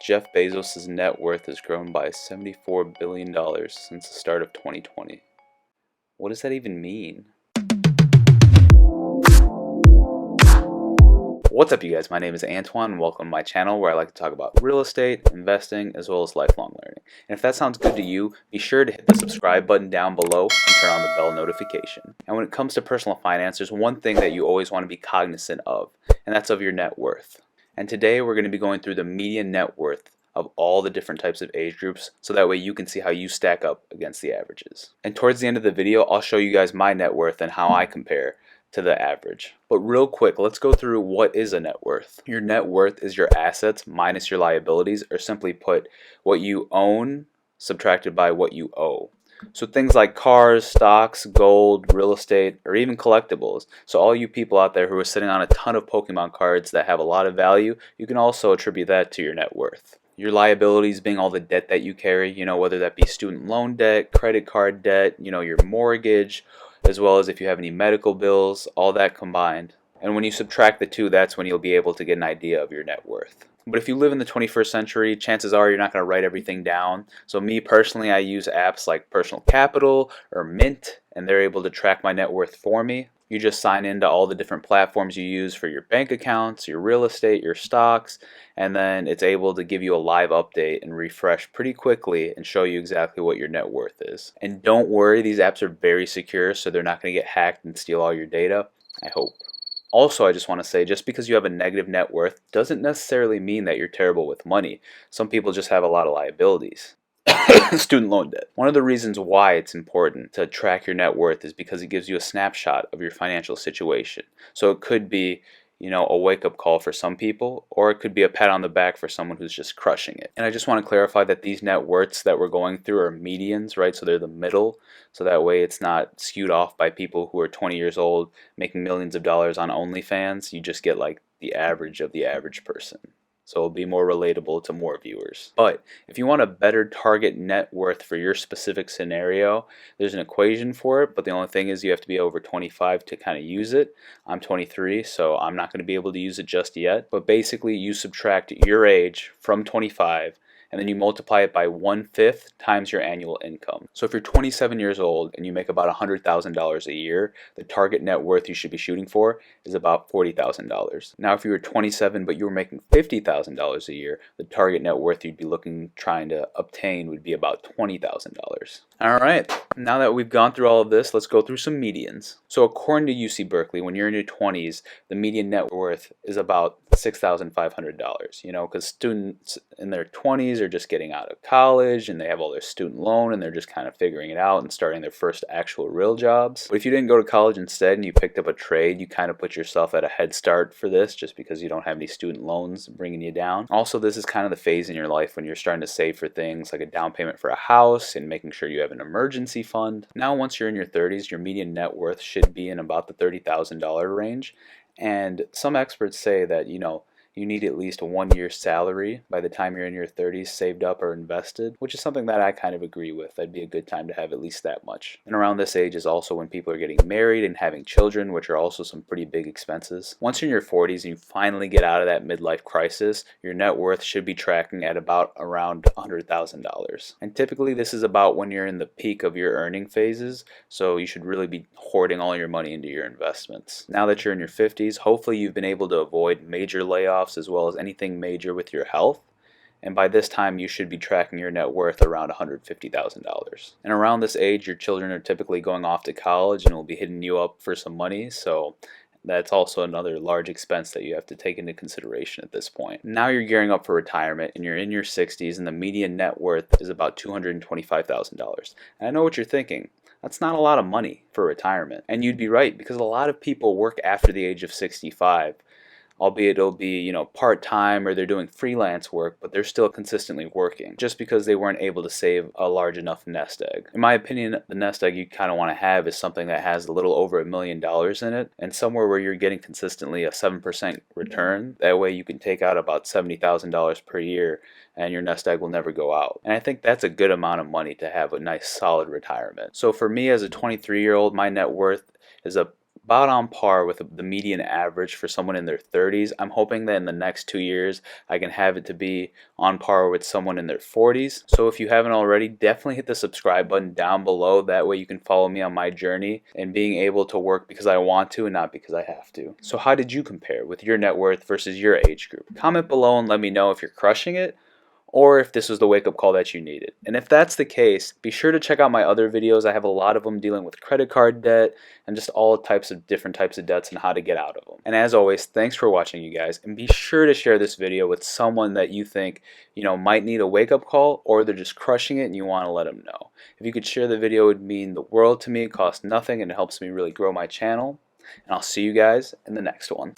Jeff Bezos' net worth has grown by $74 billion since the start of 2020. What does that even mean? What's up, you guys? My name is Antoine and welcome to my channel where I like to talk about real estate, investing, as well as lifelong learning. And if that sounds good to you, be sure to hit the subscribe button down below and turn on the bell notification. And when it comes to personal finance, there's one thing that you always want to be cognizant of, and that's of your net worth. And today we're going to be going through the median net worth of all the different types of age groups, so that way you can see how you stack up against the averages. And towards the end of the video, I'll show you guys my net worth and how I compare to the average. But real quick, let's go through what is a net worth. Your net worth is your assets minus your liabilities, or simply put, what you own subtracted by what you owe. So things like cars, stocks, gold, real estate, or even collectibles. So all you people out there who are sitting on a ton of Pokemon cards that have a lot of value, you can also attribute that to your net worth. Your liabilities being all the debt that you carry, whether that be student loan debt, credit card debt, your mortgage, as well as if you have any medical bills, all that combined. And when you subtract the two, that's when you'll be able to get an idea of your net worth. But if you live in the 21st century, chances are you're not going to write everything down. So me personally, I use apps like Personal Capital or Mint, and they're able to track my net worth for me. You just sign into all the different platforms you use for your bank accounts, your real estate, your stocks, and then it's able to give you a live update and refresh pretty quickly and show you exactly what your net worth is. And don't worry, these apps are very secure, so they're not going to get hacked and steal all your data, I hope. Also, I just want to say, just because you have a negative net worth doesn't necessarily mean that you're terrible with money. Some people just have a lot of liabilities. Student loan debt. One of the reasons why it's important to track your net worth is because it gives you a snapshot of your financial situation. So it could be, a wake-up call for some people, or it could be a pat on the back for someone who's just crushing it. And I just want to clarify that these net worths that we're going through are medians, right? So they're the middle, so that way it's not skewed off by people who are 20 years old making millions of dollars on OnlyFans. You just get like the average of the average person. So it'll be more relatable to more viewers. But if you want a better target net worth for your specific scenario, there's an equation for it, but the only thing is you have to be over 25 to kind of use it. I'm 23, so I'm not going to be able to use it just yet. But basically, you subtract your age from 25, and then you multiply it by 1/5 times your annual income. So if you're 27 years old and you make about $100,000 a year, the target net worth you should be shooting for is about $40,000. Now if you were 27 but you were making $50,000 a year, the target net worth you'd be trying to obtain would be about $20,000. Alright, now that we've gone through all of this, let's go through some medians. So according to UC Berkeley, when you're in your 20s, the median net worth is about $6,500, because students in their 20s are just getting out of college and they have all their student loan and they're just kind of figuring it out and starting their first actual real jobs. But if you didn't go to college instead and you picked up a trade, you kind of put yourself at a head start for this just because you don't have any student loans bringing you down. Also, this is kind of the phase in your life when you're starting to save for things like a down payment for a house and making sure you have an emergency fund. Now once you're in your 30s, your median net worth should be in about the $30,000 range. And some experts say that, you need at least a 1 year's salary by the time you're in your 30s saved up or invested, which is something that I kind of agree with. That'd be a good time to have at least that much. And around this age is also when people are getting married and having children, which are also some pretty big expenses. Once you're in your 40s and you finally get out of that midlife crisis, your net worth should be tracking at about around $100,000. And typically this is about when you're in the peak of your earning phases, so you should really be hoarding all your money into your investments. Now that you're in your 50s, hopefully you've been able to avoid major layoffs as well as anything major with your health, and by this time you should be tracking your net worth around $150,000. And around this age your children are typically going off to college and will be hitting you up for some money, so that's also another large expense that you have to take into consideration at this point. Now you're gearing up for retirement and you're in your 60s and the median net worth is about $225,000. And I know what you're thinking. That's not a lot of money for retirement. And you'd be right, because a lot of people work after the age of 65. Albeit it'll be, part-time or they're doing freelance work, but they're still consistently working just because they weren't able to save a large enough nest egg. In my opinion, the nest egg you kind of want to have is something that has a little over $1 million in it and somewhere where you're getting consistently a 7% return. That way you can take out about $70,000 per year and your nest egg will never go out. And I think that's a good amount of money to have a nice solid retirement. So for me as a 23-year-old, my net worth is about on par with the median average for someone in their 30s. I'm hoping that in the next 2 years I can have it to be on par with someone in their 40s. So if you haven't already, definitely hit the subscribe button down below. That way you can follow me on my journey and being able to work because I want to and not because I have to. So how did you compare with your net worth versus your age group? Comment below and let me know if you're crushing it or if this was the wake-up call that you needed. And if that's the case, be sure to check out my other videos. I have a lot of them dealing with credit card debt and just all types of different types of debts and how to get out of them. And as always, thanks for watching, you guys, and be sure to share this video with someone that you think might need a wake-up call, or they're just crushing it and you want to let them know. If you could share the video, it would mean the world to me. It costs nothing and it helps me really grow my channel. And I'll see you guys in the next one.